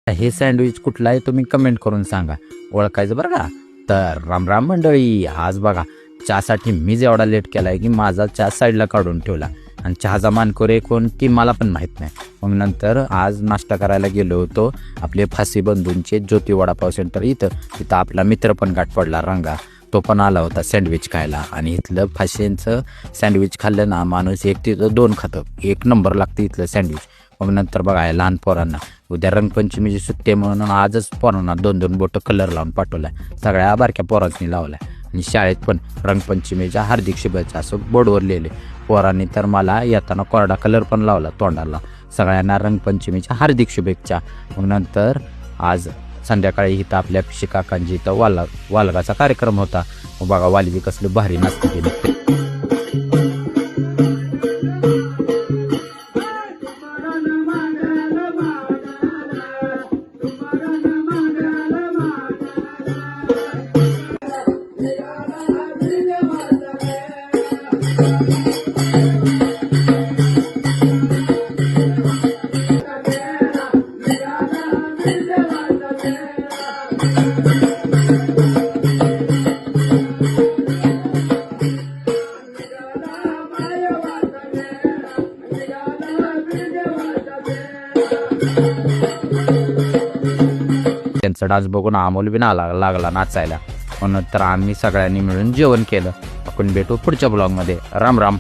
हे सँडविच कुठलं आहे तुम्ही कमेंट करून सांगा, ओळखायचं बरं का. तर राम राम मंडळी. आज बघा चहासाठी मीच एवढा लेट केला आहे की माझा चहा साईडला काढून ठेवला आणि चहाचा मानकरी कोण ती मला पण माहीत नाही. मग नंतर आज नाश्ता करायला गेलो होतो आपले फासी बंधूंचे ज्योती वडापाव सेंटर तिथं आपला मित्र पण गाठ पडला रंगा, तो पण आला होता सँडविच खायला. आणि इथलं फाशींचं सँडविच खाल्लं ना माणूस एक तिथं 2 खातं, 1 नंबर लागतं इथलं सँडविच. मग नंतर बघा लहान पोरांना उद्या रंगपंचमीची सुट्टी म्हणून आजच पोरांना 2-2 बोटं कलर लावून पाठवला आहे, सगळ्या बारक्या पोरांनी लावला आहे. आणि शाळेत पण रंगपंचमीच्या हार्दिक शुभेच्छा असं बोर्डवर लिहिले. पोरांनी तर मला येताना कोरडा कलर पण लावला तोंडाला. सगळ्यांना रंगपंचमीच्या हार्दिक शुभेच्छा. मग नंतर आज संध्याकाळी इथं आपल्या पिशी काकांची इथं वालगाचा कार्यक्रम होता. मग बघा वालगी कसलं भारी नाचते ते. त्यांचा डान्स बघून अमोल बी लागला नाचायला. म्हणून तर आम्ही सगळ्यांनी मिळून जेवण केलं. आपण भेटू पुढच्या ब्लॉगमध्ये. राम राम.